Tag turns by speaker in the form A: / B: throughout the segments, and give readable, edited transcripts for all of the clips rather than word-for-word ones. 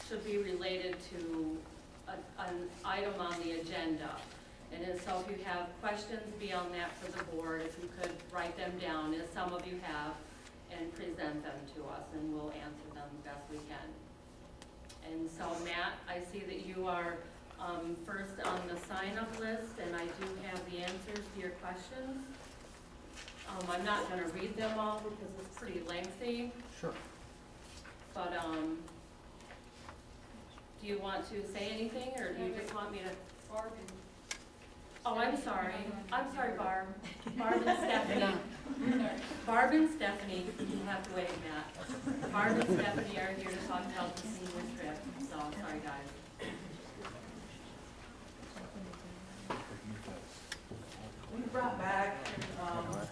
A: should be related to an item on the agenda. And then, so if you have questions beyond that for the board, if you could write them down, as some of you have, and present them to us, and we'll answer them the best we can. And so, Matt, I see that you are first on the sign-up list, and I do have the answers to your questions. I'm not going to read them all because it's pretty lengthy.
B: Sure.
A: But do you want to say anything, or do you just want me to?
C: Barb.
A: Oh, I'm sorry. I'm sorry, Barb. Barb and Stephanie. Barb and Stephanie, you have to wait, Matt. Barb and Stephanie are here to talk about the senior trip, so sorry, guys.
D: We brought back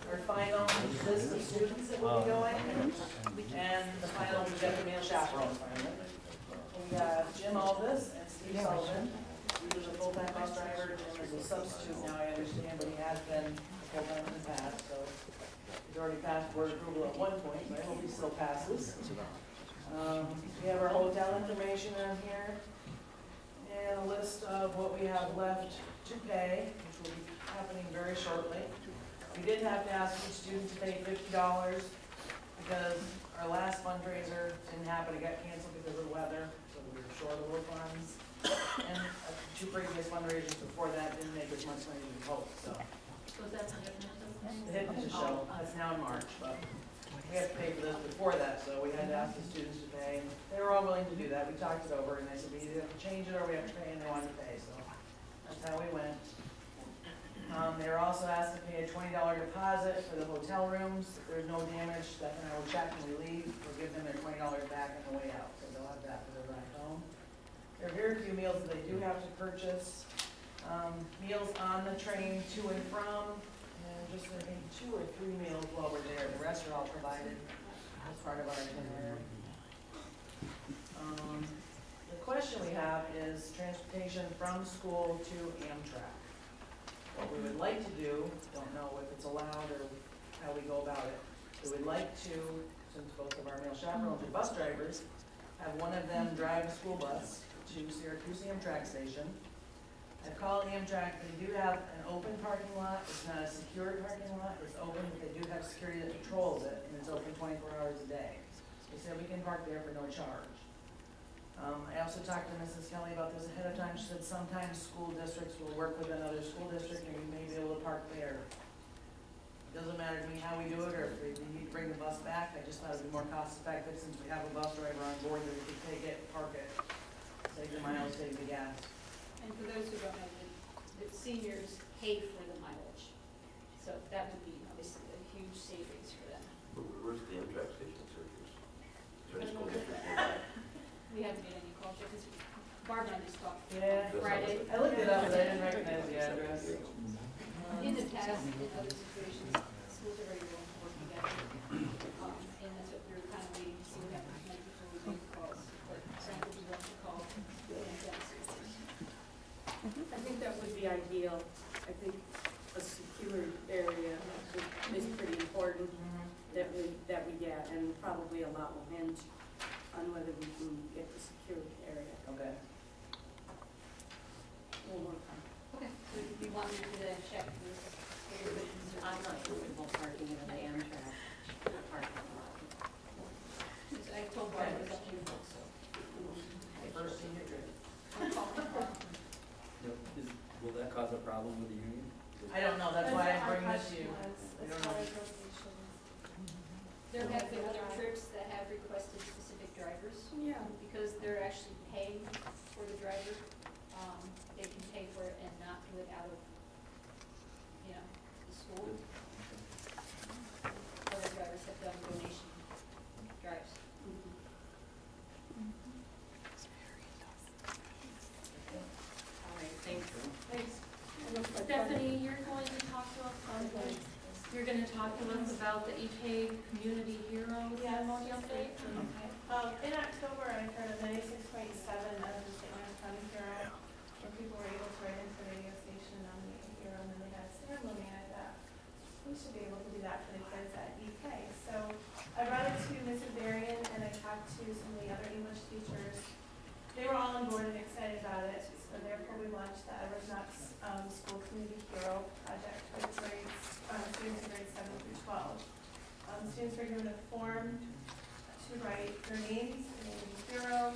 D: our final list of students that will be going, and the final, we got the male chaperone finally. We got Jim Aldis and Steve Sullivan. He was a full-time bus driver, Jim is a substitute now, I understand, but he has been full-time in the past, so he's already passed board approval at one point, but I hope he still passes. We have our hotel information on here, and a list of what we have left to pay, which will be happening very shortly. We did have to ask each student to pay $50 because our last fundraiser didn't happen, it got canceled because of the weather, so we were short a little funds. And two previous fundraisers before that didn't make as much money as we hoped, so.
A: So that's the hypnosis?
D: The hypnosis show, that's now in March, but we had to pay for this before that, so we had to ask the students to pay, and they were all willing to do that. We talked it over, and they said we either have to change it or we have to pay, and they wanted to pay, so that's how we went. They were also asked to pay a $20 deposit for the hotel rooms. If there's no damage, Steph and I will check when we leave. We'll give them their $20 back on the way out, so they'll have that for their ride home. There are very few meals that they do have to purchase. Meals on the train to and from, and just I think 2 or 3 meals while we're there. The rest are all provided as part of our itinerary. The question we have is transportation from school to Amtrak. What we would like to do, don't know if it's allowed or how we go about it, we would like to, since both of our male chaperones are bus drivers, have one of them drive a school bus to Syracuse Amtrak station. I called Amtrak, they do have an open parking lot, it's not a secure parking lot, it's open, but they do have security that patrols it, and it's open 24 hours a day. They said we can park there for no charge. I also talked to Mrs. Kelly about this ahead of time. She said sometimes school districts will work with another school district and we may be able to park there. It doesn't matter to me how we do it or if we need to bring the bus back. I just thought it would be more cost effective since we have a bus driver on board that we could take it, park it, save the miles, save the gas.
C: And for those who don't know, the seniors pay for the mileage. So that would be obviously a huge savings for them.
E: Where's the Amtrak station, Syracuse? Is there any school district nearby?
C: We haven't made any calls yet because Barb and I just talked
D: Yeah.
C: Friday.
D: I looked it up, but I didn't recognize the address.
C: In the past, in other situations, schools are very willing to work together. And that's what we were kind of waiting to see what happens tonight before we make calls. But Frank would be willing to call.
F: I think that would be ideal. I think a secure area is pretty important that we get, and probably a lot will hinge on whether we can get the secured area.
D: Okay.
F: We'll work on it.
C: Okay, so if you want me to do that check for this,
A: I'm not comfortable parking in an Amtrak parking lot.
C: I told Barb it was up to you folks, so.
D: First senior trip.
B: Will that cause a problem with the union?
D: I don't know, that's why I bring this to you. I don't know.
C: There have been other trips that have requested specific drivers.
F: Yeah.
C: Because they're actually paying for the driver. They can pay for it and not do it out of, you know, the school. Other drivers have done donation drives.
A: All right, thanks.
C: Thanks.
A: Stephanie, you're going to talk to us you're going to talk to us about the EK Community Heroes Memorial Day?
G: In October, I heard of the 96.7 of the St. Lawrence County Hero, where people were able to write into the radio station and nominate a hero, and then they had a ceremony. And I thought, we should be able to do that for the kids at EK. So I brought it to Mrs. Varian, and I talked to some of the other English teachers The students were given a form to write their names, the name of the hero,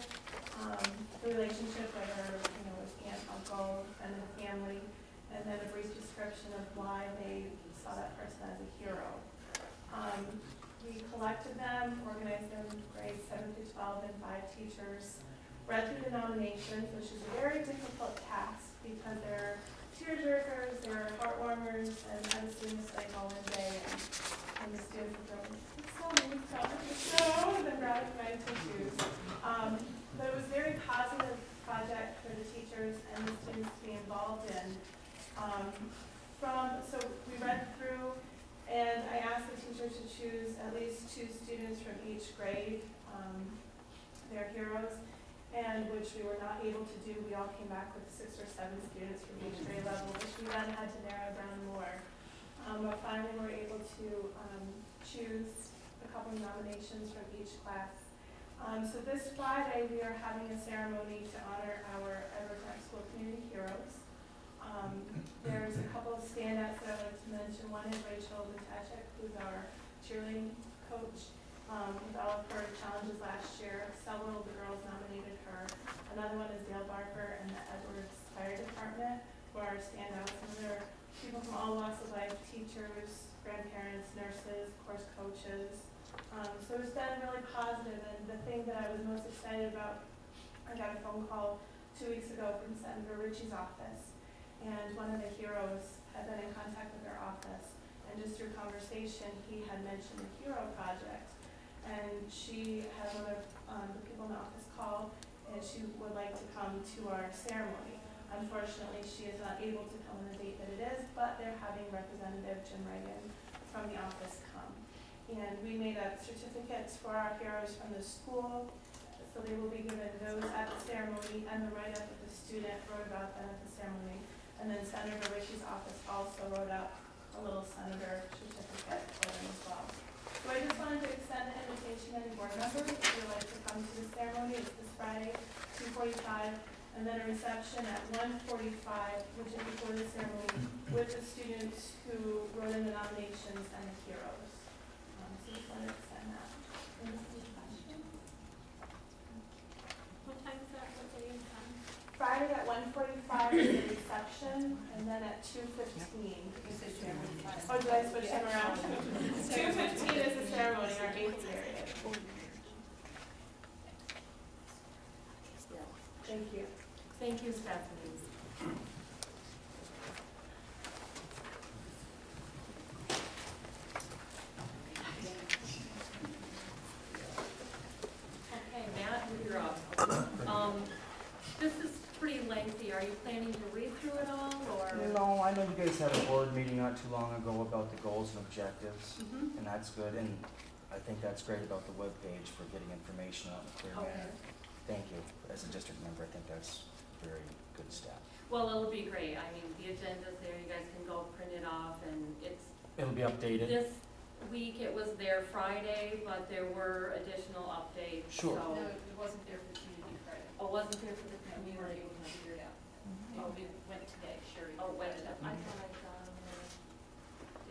G: the relationship, whether, with aunt, uncle, and the family, and then a brief description of why they saw that person as a hero. We collected them, organized them in grades 7 through 12, and 5 teachers read through the nominations, which is a very difficult task because they're tearjerkers, they're heartwarmers, and I have students like all in day, and the students are going, it's so neat, and then grabbing my tissues. But it was a very positive project for the teachers and the students to be involved in. So we read through, and I asked the teachers to choose at least 2 students from each grade, their heroes, and which we were not able to do. We all came back with 6 or 7 students from each grade level, which we then had to narrow down more. But finally, we were able to choose a couple of nominations from each class. So this Friday, we are having a ceremony to honor our Edwards High School community heroes. There's a couple of standouts that I'd like to mention. One is Rachel Vitashek, who's our cheerleading coach. With all of her challenges last year, several of the girls nominated her. Another one is Dale Barker and the Edwards Fire Department, who are standouts. And there are people from all walks of life, teachers, grandparents, nurses, of course, coaches. So it's been really positive, and the thing that I was most excited about, I got a phone call 2 weeks ago from Senator Ritchie's office, and one of the heroes had been in contact with our office, and just through conversation, he had mentioned the Hero Project, and she had one of the people in the office call, and she would like to come to our ceremony. Unfortunately, she is not able to come on the date that it is, but they're having Representative Jim Reagan from the office come. And we made up certificates for our heroes from the school, so they will be given those at the ceremony, and the write-up that the student wrote about them at the ceremony. And then Senator Ritchie's office also wrote up a little senator certificate for them as well. So I just wanted to extend an invitation to any board members if you would like to come to the ceremony. It's this Friday, 2:45, and then a reception at 1:45, which is before the ceremony, with the students who wrote in the nominations and the heroes. So just wanted to extend that.
C: What time is that, what day and time?
G: Friday at 1:45 is the reception, and then at 2:15.
C: You said ceremony.
G: Oh, did I switch them around? 2:15 is the ceremony, our 8th period. Thank you.
A: Thank you, Stephanie. Okay, Matt, you're up. This is pretty lengthy. Are you planning to read through it all, or?
H: No, I know you guys had a board meeting not too long ago about the goals and objectives,
A: Mhm.
H: and that's good, and I think that's great about the webpage for getting information out in a clear
A: Okay.
H: manner. Thank you. As a district member, I think that's very good step.
A: Well, it'll be great. I mean, the agenda's there. You guys can go print it off, and it's
H: It'll be updated.
A: this week. It was there Friday, but there were additional updates.
H: Sure.
A: So,
C: No, it wasn't there for community credit.
A: oh, wasn't there for the
C: No, we weren't able to figure it out. Oh, it went today, Sherry.
A: Oh, wait, I
C: read
A: thought
C: it.
A: I was on there.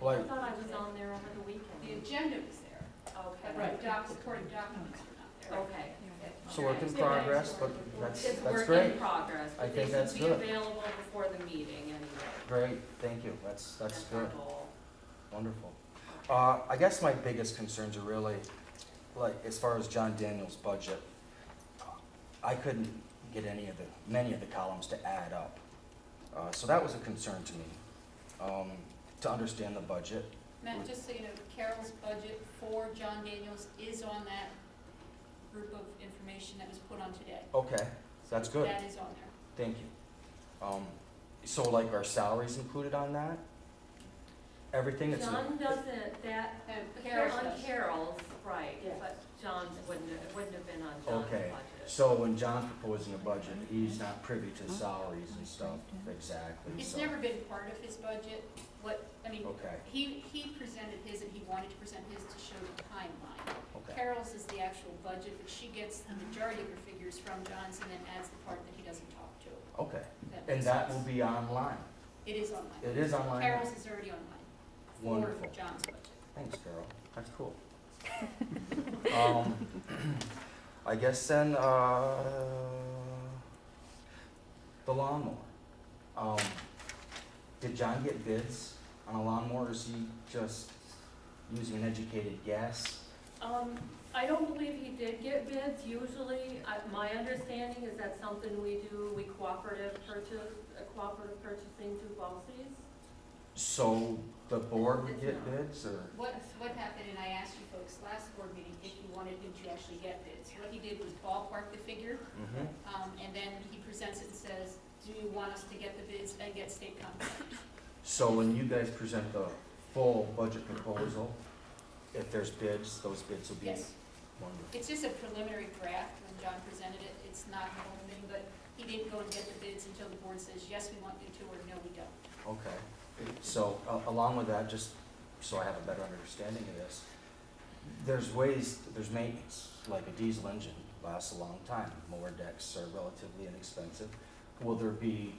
H: Well,
A: I thought I was on there over the
C: The
A: weekend.
C: agenda was there,
A: Okay.
C: but the supporting documents were not there.
A: Okay.
H: it's a work in progress, but
A: It's
H: that's
A: work
H: great.
A: in progress,
H: I
A: but
H: think
A: they
H: that's
A: should be
H: good.
A: available before the meeting anyway.
H: Great, thank you. That's
A: our
H: good.
A: goal.
H: Wonderful. I guess my biggest concerns are really, like, as far as John Daniels' budget, I couldn't get many of the columns to add up. So that was a concern to me, to understand the budget.
C: Matt, just so you know, Carol's budget for John Daniels is on that group of information that was put on today.
H: Okay, that's good.
C: That is on there.
H: Thank you. So like our salaries included on that? Everything that's.
A: John doesn't, that,
C: Carol's
A: on
C: does.
A: Carol's, right,
C: Yes.
A: but John's it wouldn't have been on John's
H: Okay,
A: budget.
H: so when John's proposing a budget, he's not privy to salaries and stuff, exactly,
C: It's
H: so.
C: never been part of his budget.
H: Okay,
C: He presented his, and he wanted to present his to show the timeline.
H: okay,
C: Carol's is the actual budget, but she gets the majority of her figures from John's and then adds the part that he doesn't talk to.
H: okay.
C: That
H: And
C: makes
H: that
C: sense.
H: will be online?
C: It is online.
H: It is online?
C: Carol's is already online.
H: Wonderful.
C: For John's budget.
H: Thanks, Carol. That's cool. I guess then, the lawnmower. Did John get bids on a lawnmower, or is he just using an educated guess?
A: I don't believe he did get bids. Usually, my understanding is that's something we do, we cooperative purchasing through BOCES.
H: So the board would get bids, or?
C: What happened, and I asked you folks last board meeting if you wanted him to actually get bids. What he did was ballpark the figure,
H: Mhm.
C: and then he presents it and says, do you want us to get the bids and get state contract?
H: So when you guys present the full budget proposal, if there's bids, those bids will be
C: Yes.
H: wonderful.
C: It's just a preliminary draft when John presented it. It's not the whole thing, but he didn't go and get the bids until the board says, yes, we want you to, or no, we don't.
H: Okay, so along with that, just so I have a better understanding of this, there's maintenance, like a diesel engine lasts a long time. Mower decks are relatively inexpensive. Will there be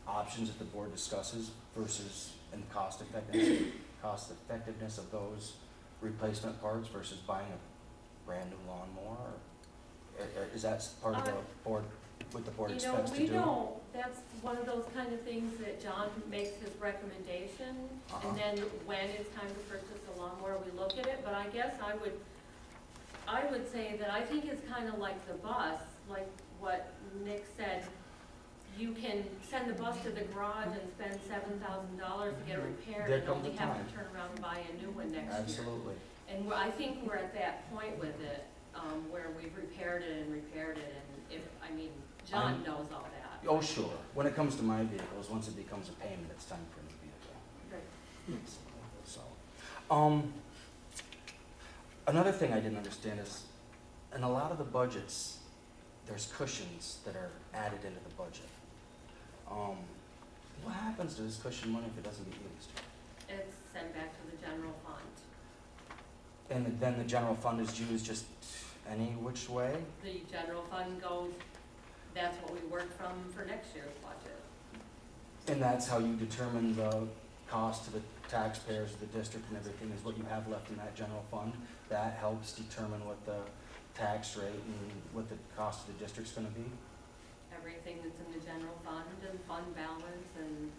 H: options that the board discusses versus in cost effectiveness of those replacement parts versus buying a brand new lawnmower? Or is that part of the board, what the board expects to do?
A: We don't. That's one of those kind of things that John makes his recommendation, and then when it's time to purchase a lawnmower, we look at it. But I guess I would say that I think it's kind of like the bus, like what Nick said. You can send the bus to the garage and spend $7,000 to get it repaired,
H: There
A: and
H: comes
A: only
H: a
A: have
H: time.
A: to turn around and buy a new one next year.
H: Absolutely.
A: And I think we're at that point with it, where we've repaired it, and John knows all that.
H: Oh, sure. When it comes to my vehicles, once it becomes a payment, it's time for a new vehicle.
A: Right.
H: So, another thing I didn't understand is, in a lot of the budgets, there's cushions that are added into the budget. What happens to this cushion money if it doesn't get used?
A: It's sent back to the general fund.
H: And then the general fund is used just any which way?
A: The general fund goes, that's what we work from for next year's budget.
H: And that's how you determine the cost to the taxpayers of the district and everything, is what you have left in that general fund? That helps determine what the tax rate and what the cost of the district's gonna be?
A: Everything that's in the general fund and fund balance and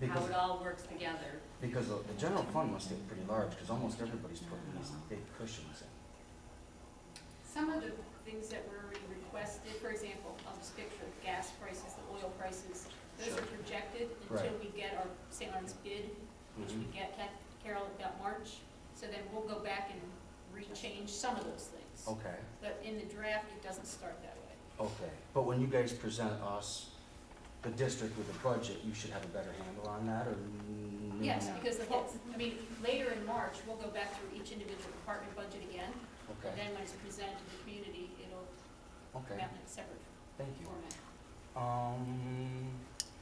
A: how
H: Because,
A: it all works together.
H: because the general fund must get pretty large, because almost everybody's putting these big cushions in.
C: Some of the things that were requested, for example, I'll just picture gas prices, the oil prices, those are projected until
H: Right.
C: we get our St. Lawrence bid, which we get, Carol, about March. So then we'll go back and rechange some of those things.
H: Okay,
C: But in the draft, it doesn't start that way.
H: okay. But when you guys present us, the district with a budget, you should have a better handle on that, or maybe
C: Yes,
H: not?
C: because the whole, later in March, we'll go back through each individual department budget again. And
H: Okay,
C: then when it's presented to the community, it'll come
H: okay,
C: out in a separate
H: thank you.
C: format.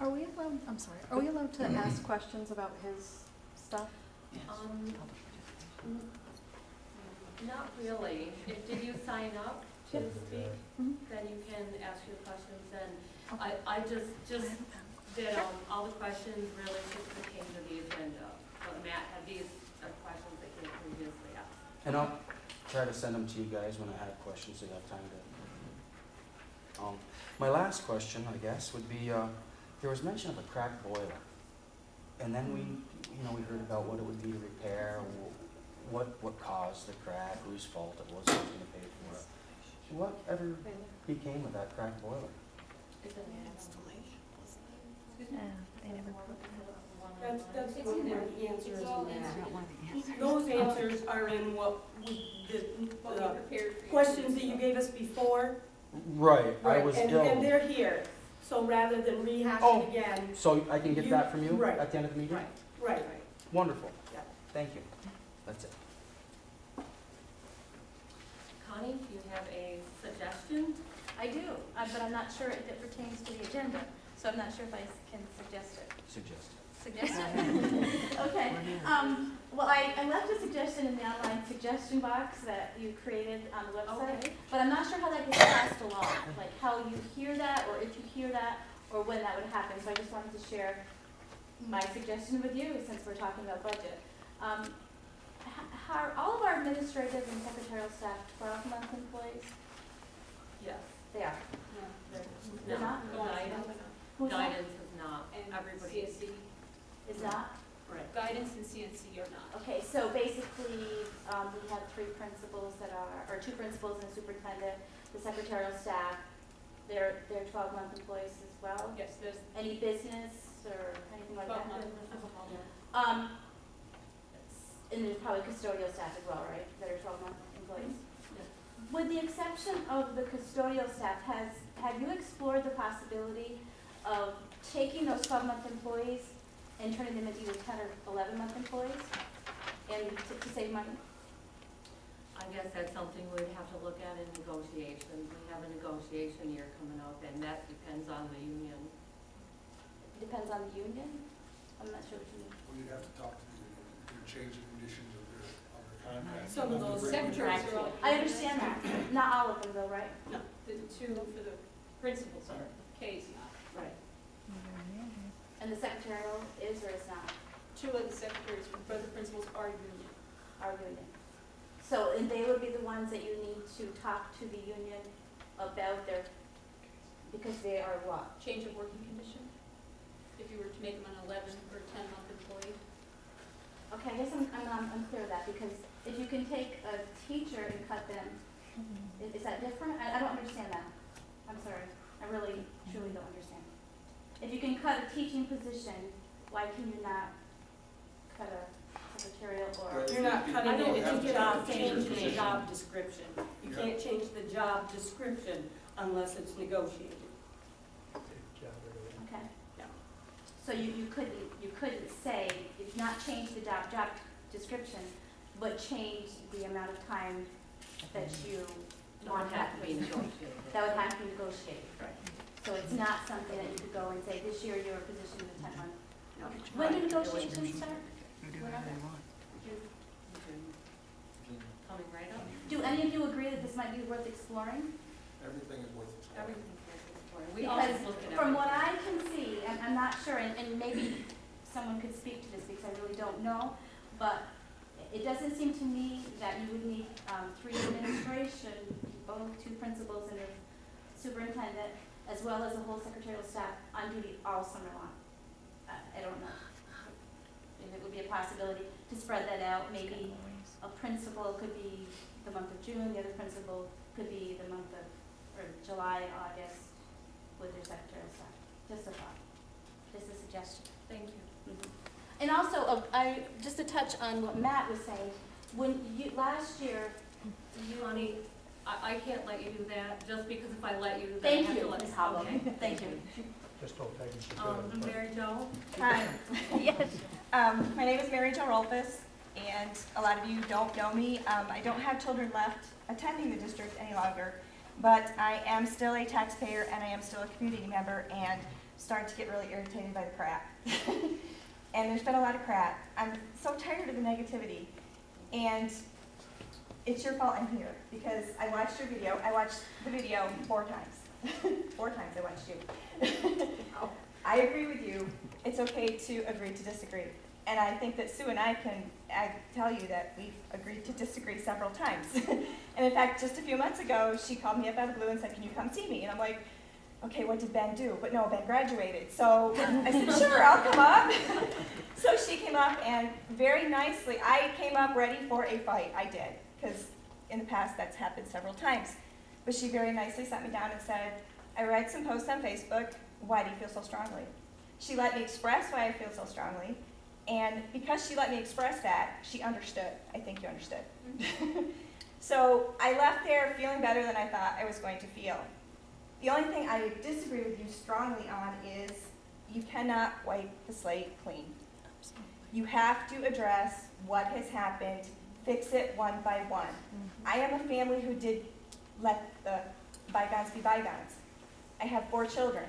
I: Are we allowed, I'm sorry, are we allowed to ask questions about his stuff?
A: Not really. Did you sign up to speak?
I: Mhm.
A: Then you can ask your questions, and I just did, all the questions really just pertain to the agenda. But Matt had these questions that came previously asked.
H: And I'll try to send them to you guys when I have questions, so you have time to. My last question, I guess, would be, there was mention of a cracked boiler. And then we heard about what it would be to repair, what caused the crack, whose fault it was, who's gonna pay for it. Whatever became of that cracked boiler?
F: That's one of the answers in that. Those answers are in what questions that you gave us before.
H: Right, I was
F: And
H: ill.
F: they're here, so rather than rehash
H: Oh.
F: it again,
H: So I can get that from you
F: Right.
H: at the end of the meeting?
F: right.
H: Wonderful.
F: Yeah.
H: Thank you. That's it.
A: Connie, do you have a suggestion?
I: I do, but I'm not sure if it pertains to the agenda, so I'm not sure if I can suggest it.
H: Suggest.
I: Okay. Well, I left a suggestion in the online suggestion box that you created on the website,
A: Okay.
I: but I'm not sure how that gets passed along, like how you hear that, or if you hear that, or when that would happen. So I just wanted to share my suggestion with you since we're talking about budget. Are all of our administrative and secretarial staff 12-month employees?
A: Yes.
I: They are.
C: No,
I: They're not?
A: Guidance,
I: Who's that?
A: guidance is not,
C: and
A: everybody.
C: CSC,
I: Is not?
A: Right.
C: guidance and CNC are not.
I: Okay, so basically, we have 3 principals that are, or 2 principals and a superintendent, the secretarial staff, they're 12-month employees as well?
C: Yes, there's
I: Any business or anything like
C: 12
I: that?
C: months.
I: And there's probably custodial staff as well, right, that are 12-month employees?
A: Yes.
I: With the exception of the custodial staff, have you explored the possibility of taking those 12-month employees and turning them into either 10 or 11-month employees and to save money?
A: I guess that's something we'd have to look at in negotiations. We have a negotiation year coming up, and that depends on the union.
I: Depends on the union? I'm not sure what you mean.
J: Well, you'd have to talk to the union, to change the conditions of their contract.
C: Some of those secretaries are all.
I: I understand that. Not all of them though, right?
C: No, the 2 for the principals are, K's not.
A: Right.
I: And the secretarial is or is not?
C: 2 of the secretaries for the principals are union.
I: Our union. So, and they would be the ones that you need to talk to the union about their, because they are what?
C: Change of working condition, if you were to make them an 11 or 10-month employee.
I: Okay, I guess I'm unclear of that, because if you can take a teacher and cut them, is that different? I don't understand that. I'm sorry. I really, truly don't understand. If you can cut a teaching position, why can you not cut a secretarial or?
J: Well,
F: You're not
J: you-
F: cutting
J: you
F: it,
J: have
F: it's
J: to
F: job,
J: change
F: change
J: the
F: the
J: position.
F: job description. You
J: Yeah.
F: can't change the job description unless it's negotiated.
I: Okay.
F: Yeah.
I: So you couldn't say, if not change the job description, but change the amount of time that you
A: It
I: want
A: would have
I: that
A: to be
I: person.
A: negotiated.
I: That would have to be negotiated.
A: Right.
I: So it's not something that you could go and say, this year you're positioned in 10 months.
A: No.
I: When do
A: Right.
I: negotiations start? When are they?
A: Coming right up.
I: Do any of you agree that this might be worth exploring?
J: Everything is worth exploring.
A: Everything's important. We
I: Because
A: always look at everything.
I: from what I can see, and I'm not sure, and maybe someone could speak to this because I really don't know, but it doesn't seem to me that you would need 3 administration, both 2 principals and a superintendent, as well as a whole secretarial staff on duty all summer long. I don't know. And it would be a possibility to spread that out. Maybe a principal could be the month of June, the other principal could be the month of, or July, August, with their secretarial staff. Just a thought, just a suggestion.
A: Thank you.
I: And also, just to touch on what Matt was saying, when you, last year, you.
A: Honey, I can't let you do that, just because if I let you, then I
I: Thank
A: have to
I: you,
A: let.
I: Ms. Howell.
A: Okay.
I: Thank you.
K: Just don't take it.
A: Mary Jo?
L: Hi. Yes. My name is Mary Jo Rolfus, and a lot of you don't know me. I don't have children left attending the district any longer, but I am still a taxpayer and I am still a community member and starting to get really irritated by the crap. And there's been a lot of crap. I'm so tired of the negativity, and it's your fault I'm here because I watched your video. I watched the video 4 times. 4 times I watched you. I agree with you. It's okay to agree to disagree. And I think that Sue and I can tell you that we've agreed to disagree several times. And in fact, just a few months ago, she called me up out of the blue and said, can you come see me? And I'm like, okay, what did Ben do? But no, Ben graduated. So I said, sure, I'll come up. So she came up and very nicely, I came up ready for a fight. I did, because in the past that's happened several times. But she very nicely sat me down and said, I read some posts on Facebook. Why do you feel so strongly? She let me express why I feel so strongly. And because she let me express that, she understood. I think you understood. So I left there feeling better than I thought I was going to feel. The only thing I disagree with you strongly on is you cannot wipe the slate clean. You have to address what has happened, fix it one by one. I am a family who did let the bygones be bygones. I have 4 children.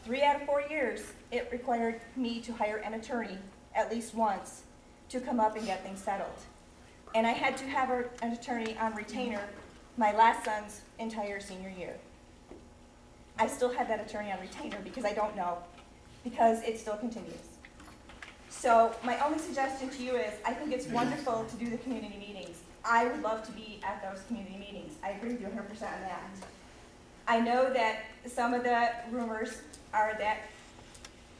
L: 3 out of 4 years, it required me to hire an attorney at least once to come up and get things settled. And I had to have an attorney on retainer my last son's entire senior year. I still have that attorney on retainer because I don't know, because it still continues. So my only suggestion to you is, I think it's wonderful to do the community meetings. I would love to be at those community meetings. I agree with you 100% on that. I know that some of the rumors are that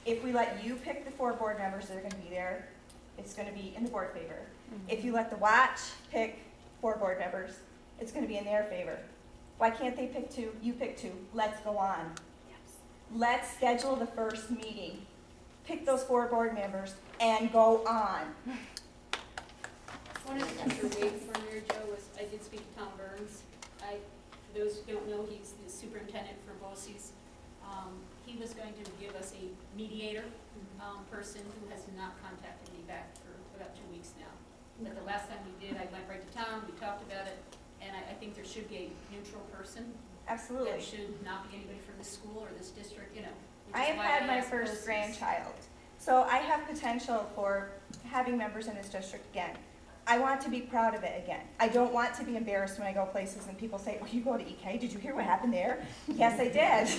L: if we let you pick the 4 board members that are going to be there, it's going to be in the board favor. If you let the watch pick 4 board members, it's going to be in their favor. Why can't they pick 2? You pick 2. Let's go on. Let's schedule the first meeting. Pick those 4 board members and go on.
C: One of the things we're waiting for here, Joe, was, I did speak to Tom Burns. For those who don't know, he's the superintendent for BOCES. He was going to give us a mediator person who has not contacted me back for about 2 weeks now. But the last time we did, I went right to Tom, we talked about it, and I think there should be a neutral person.
L: Absolutely.
C: That should not be anybody from this school or this district, you know. which
L: I
C: is
L: have
C: why
L: had my
C: asked
L: first
C: BOCES.
L: grandchild, so I have potential for having members in this district again. I want to be proud of it again. I don't want to be embarrassed when I go places and people say, oh, you go to EK, did you hear what happened there? Yes, I did.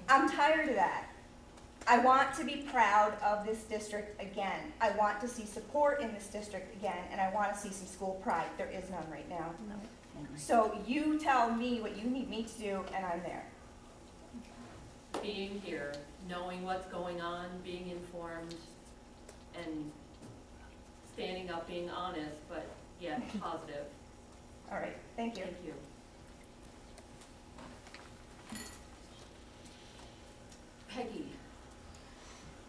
L: I'm tired of that. I want to be proud of this district again. I want to see support in this district again, and I want to see some school pride. There is none right now. So you tell me what you need me to do, and I'm there.
A: Being here, knowing what's going on, being informed, and standing up, being honest, but yet positive.
L: All right, thank you.
A: Thank you. Peggy.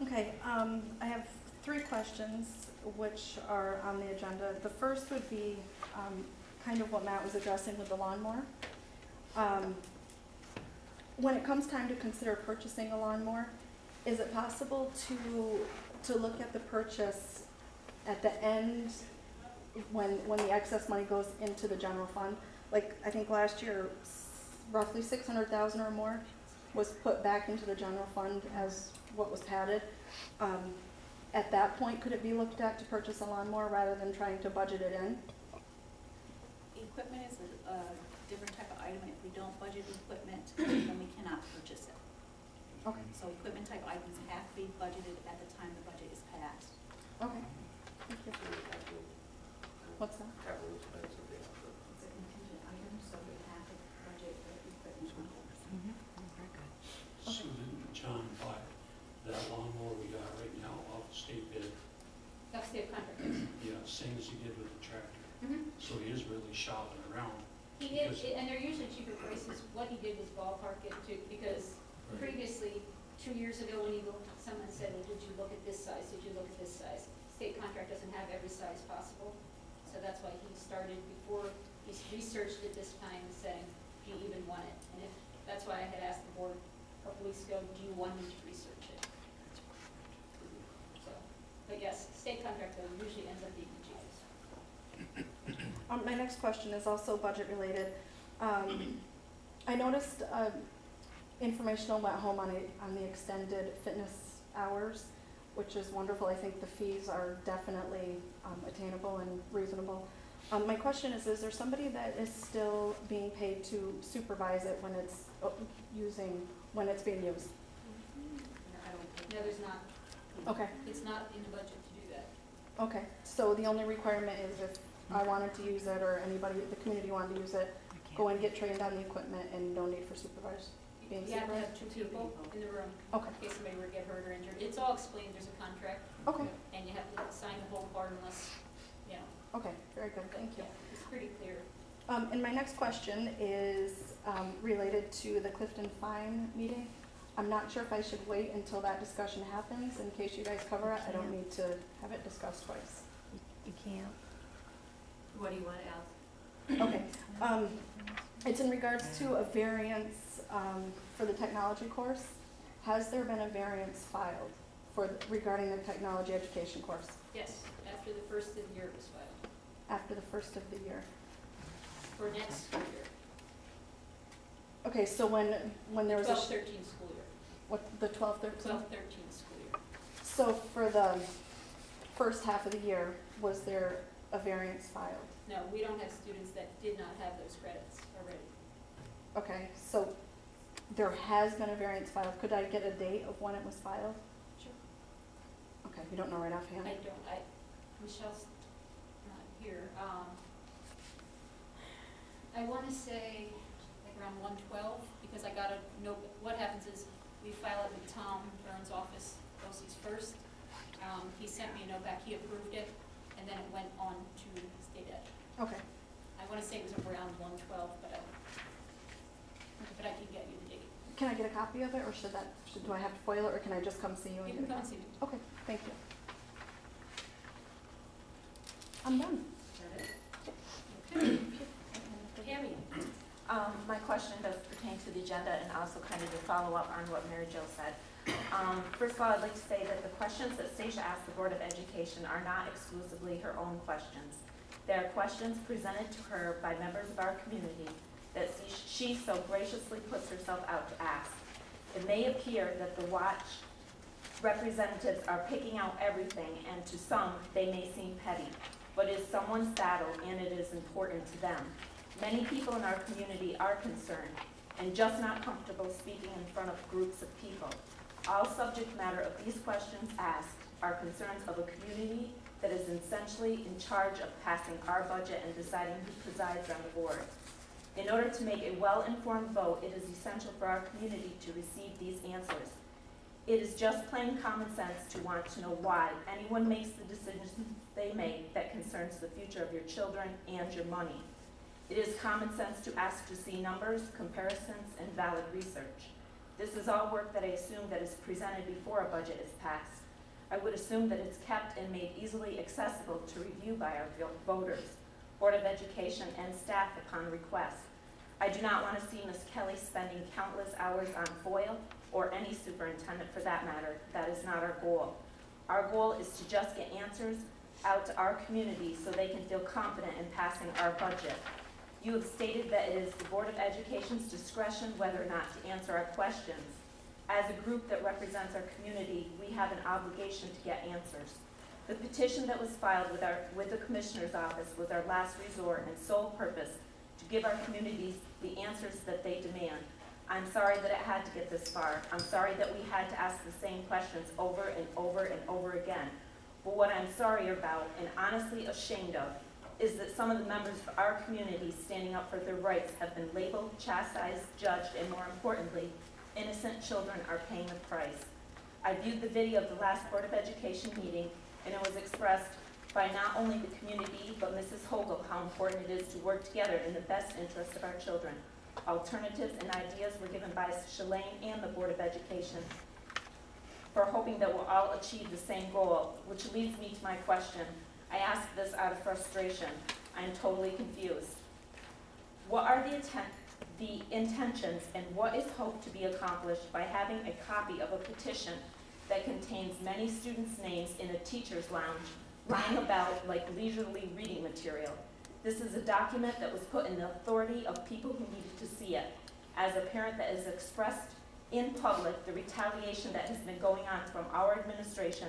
M: Okay, I have 3 questions which are on the agenda. The first would be kind of what Matt was addressing with the lawnmower. When it comes time to consider purchasing a lawnmower, is it possible to look at the purchase at the end when the excess money goes into the general fund? Like, I think last year, roughly 600,000 or more was put back into the general fund as what was padded. At that point, could it be looked at to purchase a lawnmower rather than trying to budget it in?
N: Equipment is a different type of item, and if we don't budget equipment, then we cannot purchase it.
M: Okay.
N: So equipment type items have to be budgeted at the time the budget is passed.
M: Okay. Thank you. What's that?
E: Capital expense of the outfit.
N: It's a contingent item, so we have to budget the equipment.
K: So did John buy that lawnmower we got right now off the state bid?
C: That's the contract.
K: Yeah, same as he did with the tractor. So he is really shopping around.
C: He did, and they're usually cheaper prices. What he did was ballpark it too, because previously, 2 years ago, when he looked, someone said, well, did you look at this size? Did you look at this size? State contract doesn't have every size possible. So that's why he started before, he researched it this time and saying, do you even want it? And if, that's why I had asked the board a couple weeks ago, do you want me to research it? So, but yes, state contract though usually ends up being the cheapest.
M: My next question is also budget related. I noticed informational went home on the extended fitness hours, which is wonderful. I think the fees are definitely attainable and reasonable. My question is there somebody that is still being paid to supervise it when it's being used?
C: No, there's not.
M: Okay.
C: It's not in the budget to do that.
M: Okay, so the only requirement is if I wanted to use it or anybody, the community wanted to use it, go and get trained on the equipment and no need for supervisors being
C: You have to
M: supervised?
C: have 2 people in the room.
M: Okay.
C: In case somebody were to get hurt or injured. It's all explained, there's a contract.
M: Okay,
C: And you have to sign the whole part unless, you know.
M: okay, very good, thank you.
C: Yeah, it's pretty clear.
M: And my next question is related to the Clifton Fine meeting. I'm not sure if I should wait until that discussion happens in case you guys cover it. I don't need to have it discussed twice.
I: You can't.
A: What do you want to ask?
M: Okay, it's in regards to a variance for the technology course. Has there been a variance filed regarding the technology education course
C: Yes, after the first of the year it was filed.
M: after the first of the year?
C: For next school year.
M: Okay, so when there was
C: 12-13 school year.
M: what, the 12-13?
C: 12-13 school year.
M: So for the first half of the year, was there a variance filed?
C: No, we don't have students that did not have those credits already.
M: Okay, so there has been a variance filed. Could I get a date of when it was filed?
C: Sure.
M: Okay. you don't know right offhand?
C: Michelle's not here. I wanna say like around 112, because I got a note, what happens is we file it with Tom Burns' office, OC's first. He sent me a note back, he approved it, and then it went on to state ed.
M: Okay.
C: I wanna say it was around 112, but I can get you the date.
M: Can I get a copy of it, or do I have to foil it, or can I just come see you?
C: You can come and see me.
M: Okay, thank you. I'm done.
A: Okay. Tammy?
O: My question does pertain to the agenda and also kind of to follow up on what Mary Jo said. First of all, I'd like to say that the questions that Stacia asked the Board of Education are not exclusively her own questions. They are questions presented to her by members of our community that she so graciously puts herself out to ask. It may appear that the Watch representatives are picking out everything, and to some, they may seem petty, but it is someone's battle and it is important to them. Many people in our community are concerned and just not comfortable speaking in front of groups of people. All subject matter of these questions asked are concerns of a community that is essentially in charge of passing our budget and deciding who presides on the board. In order to make a well-informed vote, it is essential for our community to receive these answers. It is just plain common sense to want to know why anyone makes the decisions they make that concerns the future of your children and your money. It is common sense to ask to see numbers, comparisons, and valid research. This is all work that I assume that is presented before a budget is passed. I would assume that it's kept and made easily accessible to review by our voters, Board of Education, and staff upon request. I do not want to see Ms. Kelly spending countless hours on FOIL, or any superintendent for that matter. That is not our goal. Our goal is to just get answers out to our community so they can feel confident in passing our budget. You have stated that it is the Board of Education's discretion whether or not to answer our questions. As a group that represents our community, we have an obligation to get answers. The petition that was filed with the Commissioner's Office was our last resort and sole purpose to give our communities the answers that they demand. I'm sorry that it had to get this far. I'm sorry that we had to ask the same questions over and over and over again. But what I'm sorry about, and honestly ashamed of, is that some of the members of our community standing up for their rights have been labeled, chastised, judged, and more importantly, innocent children are paying the price. I viewed the video of the last Board of Education meeting, and it was expressed by not only the community, but Mrs. Hogle, how important it is to work together in the best interest of our children. Alternatives and ideas were given by Shalane and the Board of Education for hoping that we'll all achieve the same goal, which leads me to my question. I ask this out of frustration. I am totally confused. What are the intentions and what is hoped to be accomplished by having a copy of a petition that contains many students' names in a teacher's lounge lying about like leisurely reading material? This is a document that was put in the authority of people who needed to see it. As a parent that has expressed in public the retaliation that has been going on from our administration,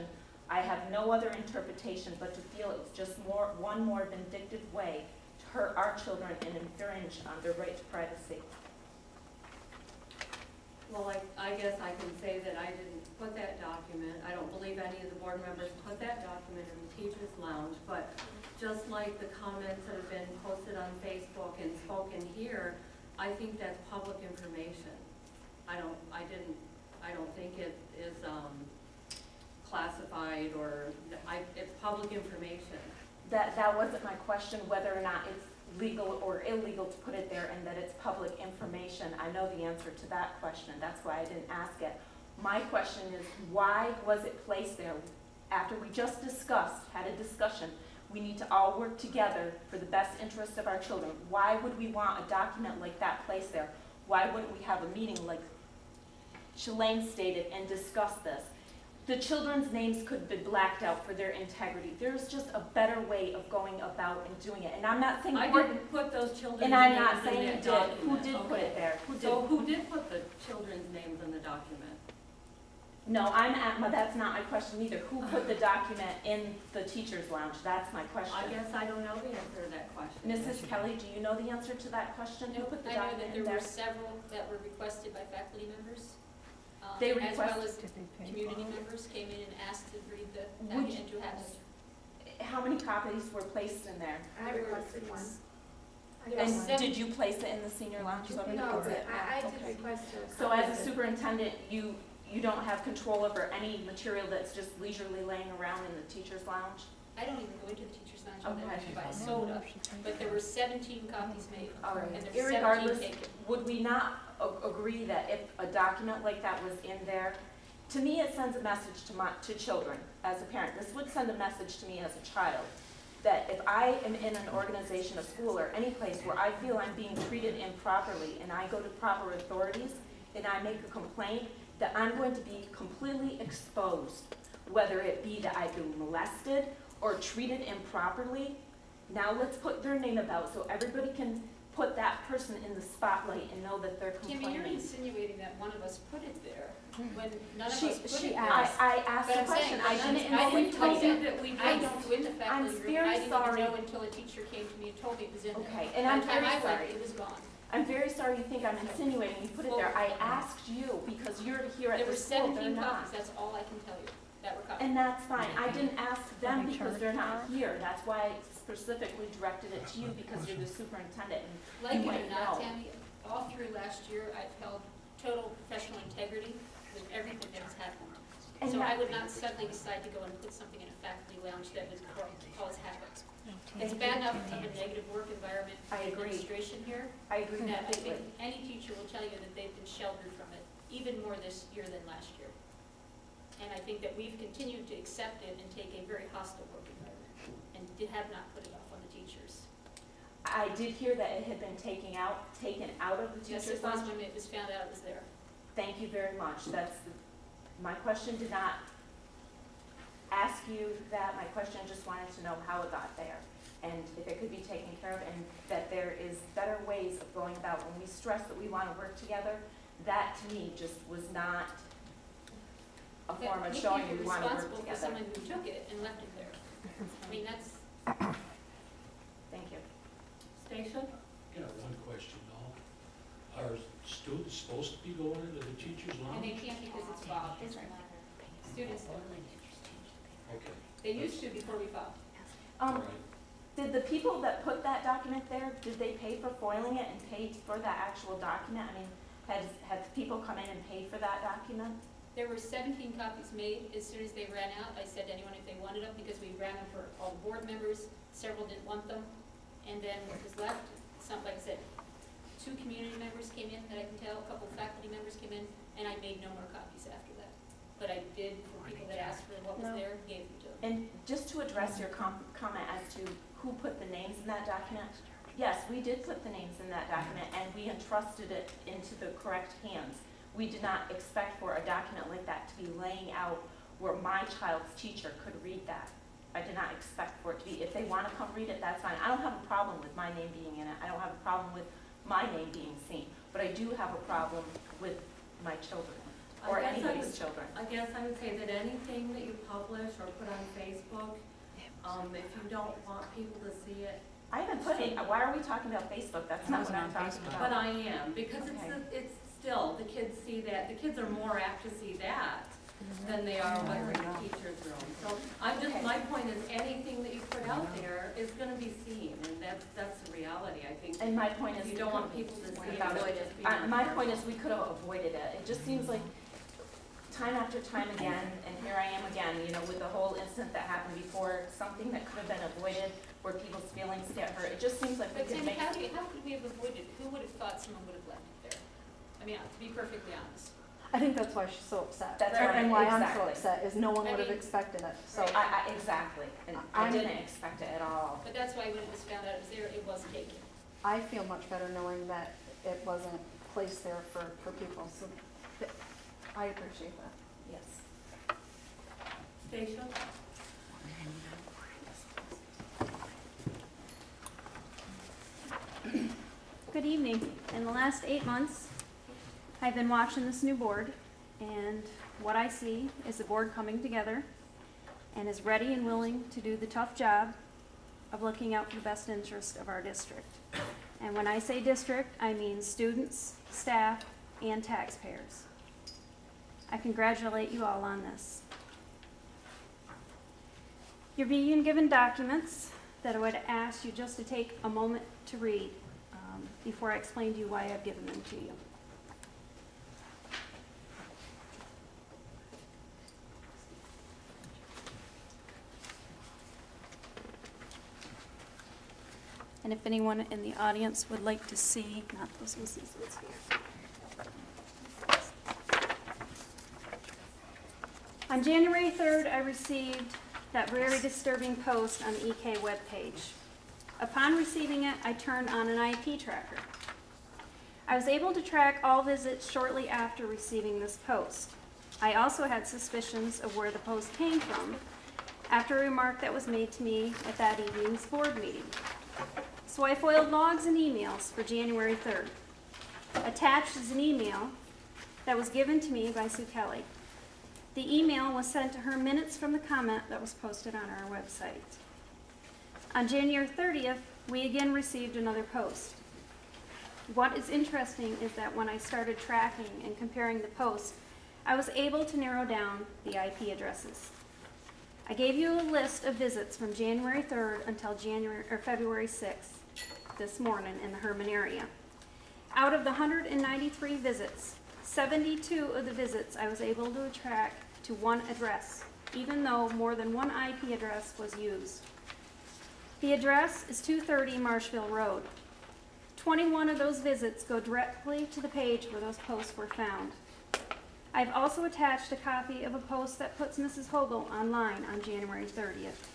O: I have no other interpretation but to feel it was just one more vindictive way to hurt our children and infringe on their right to privacy.
A: Well, I guess I can say that I didn't put that document, I don't believe any of the board members put that document in the teacher's lounge, but just like the comments that have been posted on Facebook and spoken here, I think that's public information. I don't think it is classified or, it's public information.
O: That wasn't my question, whether or not it's legal or illegal to put it there and that it's public information. I know the answer to that question. That's why I didn't ask it. My question is, why was it placed there? After we just had a discussion, we need to all work together for the best interest of our children. Why would we want a document like that placed there? Why wouldn't we have a meeting like Shalane stated and discuss this? The children's names could be blacked out for their integrity. There's just a better way of going about and doing it. And I'm not saying
A: I didn't put those children's
O: and I'm
A: names
O: not
A: in
O: saying
A: that
O: you did.
A: document.
O: Who did put it there?
A: Who did put the children's names in the document?
O: No, that's not my question either. Who put the document in the teacher's lounge? That's my question.
A: I guess I don't know the answer to that question.
O: Mrs. Kelly, do you know the answer to that question? Who put the
C: I know
O: document
C: that
O: in
C: there
O: there?
C: were several that were requested by faculty members.
O: They
C: as
O: request-
C: well as community members came in and asked to read the
O: Would
C: packet and to have it.
O: How many copies were placed in there?
C: I requested one.
O: And did you place it in the senior lounge? So everybody
C: No,
O: could see it?
C: I did
O: Okay.
C: request
O: So as a superintendent, you don't have control over any material that's just leisurely laying around in the teacher's lounge?
C: I don't even go into the teacher's lounge, I
O: Okay.
C: have to buy soda, but there were 17 copies made,
O: All right.
C: and there's 17
O: Irregardless,
C: taken.
O: would we not agree that if a document like that was in there, to me, it sends a message to children as a parent. This would send a message to me as a child, that if I am in an organization, a school, or any place where I feel I'm being treated improperly, and I go to proper authorities, and I make a complaint, that I'm going to be completely exposed, whether it be that I've been molested or treated improperly. Now let's put their name about so everybody can put that person in the spotlight and know that they're
C: Tammy,
O: complaining.
C: you're insinuating that one of us put it there, when none of us
O: She
C: put it there.
O: I asked
C: But
O: the
C: I'm
O: question,
C: saying,
O: I
C: I
O: didn't
C: didn't tell
O: include
C: you
O: it.
C: that we
O: I
C: didn't
O: don't-
C: go in the
O: I'm
C: faculty room,
O: very
C: I didn't
O: sorry.
C: even know until a teacher came to me and told me it was in there.
O: Okay, and I'm
C: By the time
O: very
C: I went,
O: sorry.
C: it was gone.
O: I'm very sorry you think I'm insinuating you put it there. I asked you because you're here at
C: There
O: the
C: were
O: school, they're
C: 17
O: not.
C: copies, that's all I can tell you, that were copies.
O: And that's fine. I didn't ask them because they're not here. That's why I specifically directed it to you because you're the superintendent and
C: Like
O: you
C: it or
O: might
C: not,
O: know.
C: Tammy, all through last year, I've held total professional integrity with everything that has happened.
O: And
C: So
O: that-
C: I would not suddenly decide to go and put something in a faculty lounge that would cause havoc. It's bad enough to have a negative work environment for
O: I agree.
C: administration here.
O: I agree
C: That I
O: completely.
C: think any teacher will tell you that they've been sheltered from it, even more this year than last year. And I think that we've continued to accept it and take a very hostile work environment, and have not put it off on the teachers.
O: I did hear that it had been taken out of the
C: Yes,
O: teacher's
C: it was
O: lounge.
C: when it was found out it was there.
O: Thank you very much. My question did not ask you that. My question just wanted to know how it got there and if it could be taken care of and that there is better ways of going about when we stress that we want to work together. That to me just was not a form of showing we want to work
C: responsible for
O: together.
C: someone who took it and left it there. I mean, that's,
O: Thank you.
A: Station?
K: Yeah, one question though. Are students supposed to be going into the teacher's
C: and they
K: lounge?
C: can't because it's Bob. Students don't.
K: Okay.
C: They used to before we filed.
K: All
O: Um,
K: right.
O: Did the people that put that document there, did they pay for foiling it and pay for that actual document? I mean, have people come in and paid for that document?
C: There were 17 copies made. As soon as they ran out, I said to anyone if they wanted them, because we ran them for all the board members, several didn't want them. And then what was left, like I said, 2 community members came in that I can tell, a couple of faculty members came in, and I made no more copies after that. But I did, for people that asked for what was there, gave them to them.
O: And just to address your comment as to who put the names in that document, yes, we did put the names in that document and we entrusted it into the correct hands. We did not expect for a document like that to be laying out where my child's teacher could read that. I did not expect for it to be, if they want to come read it, that's fine. I don't have a problem with my name being in it. I don't have a problem with my name being seen. But I do have a problem with my children or anybody's children.
A: I guess I would say that anything that you publish or put on Facebook, if you don't want people to see it.
O: I haven't put it, why are we talking about Facebook? That's not what I'm talking about.
A: But I am, because
O: Okay.
A: it's still, the kids see that, the kids are more apt to see that than they are when they're in the teacher's room. So I'm just,
O: Okay.
A: my point is anything that you put out there is gonna be seen, and that's the reality, I think.
O: And my point is.
A: If you don't want people to see it,
O: Avoid
A: just be
O: My
A: careful.
O: point is, we could have avoided it. It just seems like time after time again, and here I am again, you know, with the whole incident that happened before, something that could have been avoided, where people's feelings get hurt. It just seems like we
C: But
O: could
C: Tammy,
O: make.
C: how could we have avoided, who would have thought someone would have left it there? I mean, to be perfectly honest.
M: I think that's why she's so upset.
O: That's
M: And-
O: right,
M: And why I'm so
O: exactly.
M: upset is no one
C: I
M: would have
C: mean-
M: expected it, so.
O: Exactly, and I
M: I'm-
O: didn't expect it at all.
C: But that's why when it was found out it was there, it was taken.
M: I feel much better knowing that it wasn't placed there for people, so I appreciate that.
O: Yes.
A: Stacia?
P: Good evening. In the last 8 months, I've been watching this new board, and what I see is the board coming together and is ready and willing to do the tough job of looking out for the best interest of our district. And when I say district, I mean students, staff, and taxpayers. I congratulate you all on this. You're being given documents that I would ask you just to take a moment to read before I explain to you why I've given them to you. And if anyone in the audience would like to see, not those Mrs. Woods here. On January 3rd, I received that very disturbing post on the EK webpage. Upon receiving it, I turned on an IP tracker. I was able to track all visits shortly after receiving this post. I also had suspicions of where the post came from after a remark that was made to me at that evening's board meeting. So I foiled logs and emails for January 3rd. Attached is an email that was given to me by Sue Kelly. The email was sent to her minutes from the comment that was posted on our website. On January 30th, we again received another post. What is interesting is that when I started tracking and comparing the posts, I was able to narrow down the IP addresses. I gave you a list of visits from January 3rd until February 6th this morning in the Herman area. Out of the 193 visits, 72 of the visits I was able to track to one address, even though more than one IP address was used. The address is 230 Marshville Road. 21 of those visits go directly to the page where those posts were found. I've also attached a copy of a post that puts Mrs. Hogle online on January 30th.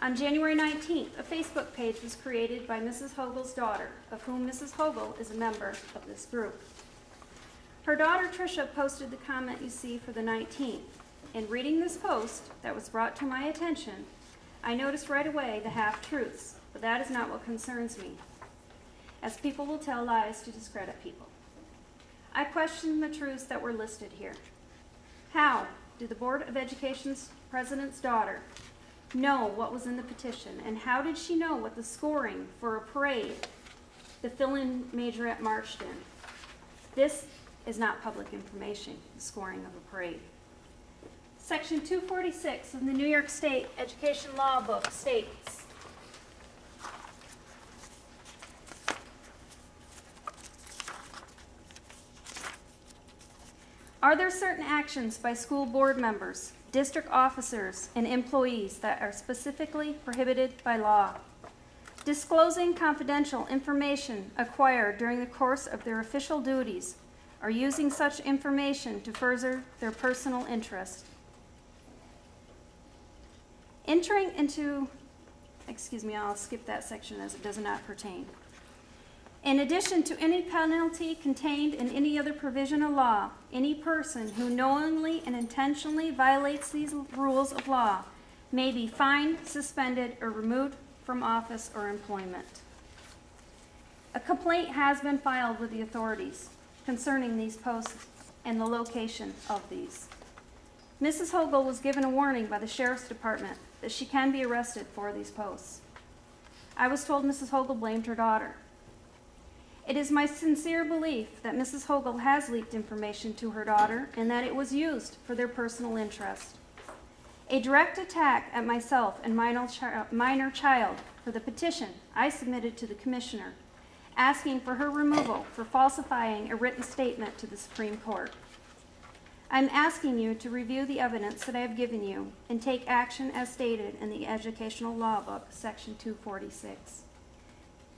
P: On January 19th, a Facebook page was created by Mrs. Hogle's daughter, of whom Mrs. Hogle is a member of this group. Her daughter Tricia posted the comment you see for the 19th. In reading this post that was brought to my attention, I noticed right away the half-truths, but that is not what concerns me, as people will tell lies to discredit people. I question the truths that were listed here. How did the Board of Education's president's daughter know what was in the petition, and how did she know what the scoring for a parade the fill-in majorette marched in? This is not public information, the scoring of a parade. Section 246 of the New York State Education Law Book states, are there certain actions by school board members, district officers, and employees that are specifically prohibited by law? Disclosing confidential information acquired during the course of their official duties, or using such information to further their personal interest. Entering into, I'll skip that section as it does not pertain. In addition to any penalty contained in any other provision of law, any person who knowingly and intentionally violates these rules of law may be fined, suspended, or removed from office or employment. A complaint has been filed with the authorities concerning these posts and the location of these. Mrs. Hogle was given a warning by the Sheriff's Department that she can be arrested for these posts. I was told Mrs. Hogle blamed her daughter. It is my sincere belief that Mrs. Hogle has leaked information to her daughter and that it was used for their personal interest. A direct attack at myself and minor child for the petition I submitted to the Commissioner asking for her removal for falsifying a written statement to the Supreme Court. I'm asking you to review the evidence that I have given you and take action as stated in the Educational Law Book, Section 246.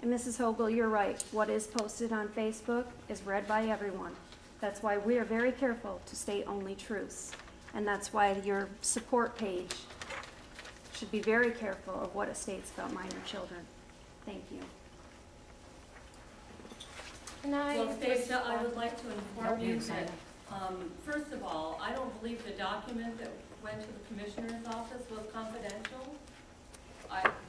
P: And Mrs. Hogle, you're right. What is posted on Facebook is read by everyone. That's why we are very careful to state only truths. And that's why your support page should be very careful of what it states about minor children. Thank you.
A: Well, Stacia, I would like to inform you that, first of all, I don't believe the document that went to the Commissioner's office was confidential.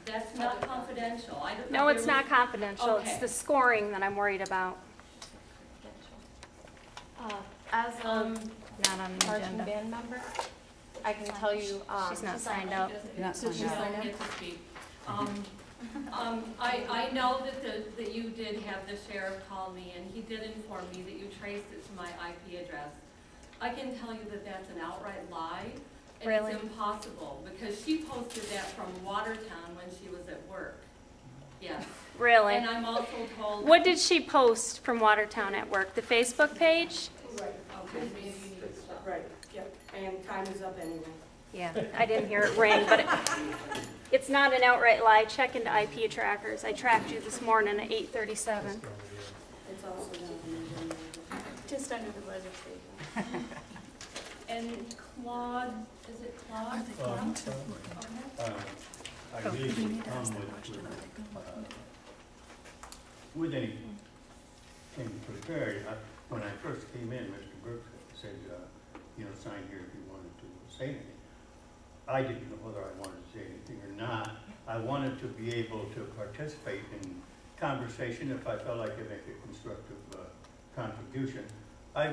A: That's not confidential. I don't know.
P: No, it's not confidential.
A: Okay.
P: It's the scoring that I'm worried about.
O: As a
P: Not on the
O: marching
P: agenda.
O: band member, I can tell you,
P: She's not signed up.
A: So she doesn't get to speak. I know that you did have the sheriff call me, and he did inform me that you traced it to my IP address. I can tell you that that's an outright lie. And
P: Really?
A: it's impossible, because she posted that from Watertown when she was at work. Yes.
P: Really?
A: And I'm also told.
P: What did she post from Watertown at work? The Facebook page?
F: Right,
A: Okay.
F: right, yep, and time is up anyway.
P: Yeah, I didn't hear it ring, but it's not an outright lie. Check into IP trackers. I tracked you this morning at 8:37.
F: It's also not on the agenda.
N: Just under the budget station.
A: And Claude, is it Claude?
Q: I really didn't come with anything prepared. When I first came in, Mr. Brooks said, sign here if you wanted to say anything. I didn't know whether I wanted to say anything or not. I wanted to be able to participate in conversation if I felt I could make a constructive contribution. My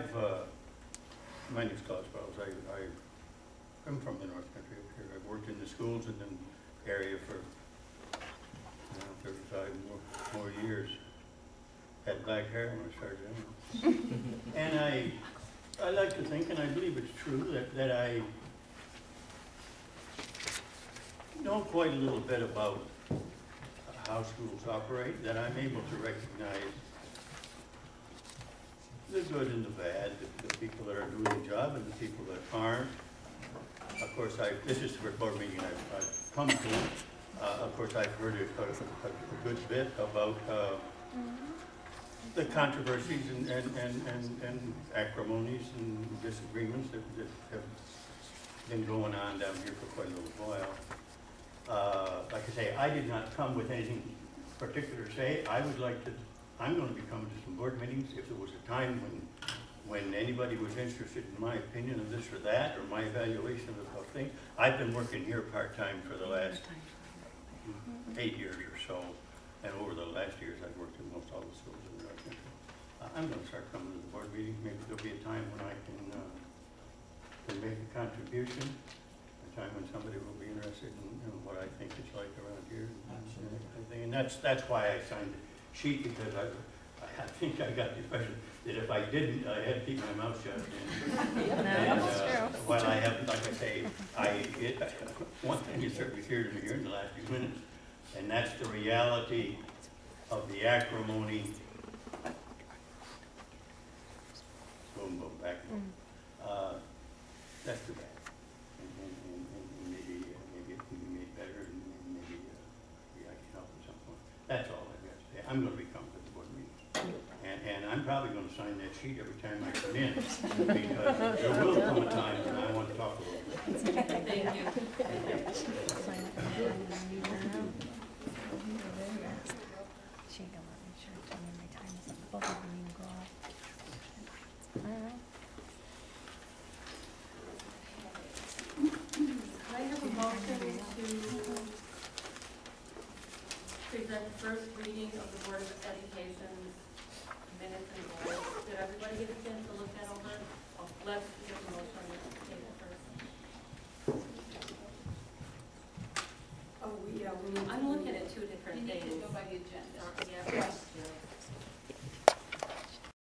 Q: name's Claude Sprouls. I'm from the North Country up here. I've worked in the schools in the area for 35 more years. Had black hair when I started out. And I like to think, and I believe it's true, that I know quite a little bit about how schools operate, that I'm able to recognize the good and the bad, the people that are doing the job and the people that aren't. Of course, this is the board meeting I've come to. Of course, I've heard a good bit about the controversies and acrimonies and disagreements that have been going on down here for quite a little while. Like I say, I did not come with anything particular to say. I'm going to be coming to some board meetings if there was a time when anybody was interested in my opinion of this or that, or my evaluation of things. I've been working here part-time for the last 8 years or so, and over the last years I've worked in most all the schools in the North Country. I'm going to start coming to the board meetings. Maybe there'll be a time when I can make a contribution, a time when somebody will be interested in what I think it's like around here and everything. And that's why I signed the sheet, because I think I got the impression that if I didn't, I had to keep my mouth shut. While I have, like I say, one thing is certainly clear to me here in the last few minutes, and that's the reality of the acrimony. Boom, boom, back. That's too bad. And maybe it can be made better, and maybe I can help at some point. That's all I've got to say. I'm going to be coming to the board meeting. And I'm probably going to sign that sheet every time I come in, because there will come a time when I want to talk a little bit.
A: Thank you. I have a motion to present the first reading of the Board of Education's minutes and goals. Did everybody get a chance to look that over? Oh, let's get the motion on the table first.
F: Oh, yeah, we need to.
A: I'm looking at two different
C: You need
A: things.
C: to go by the agenda.
A: Yeah.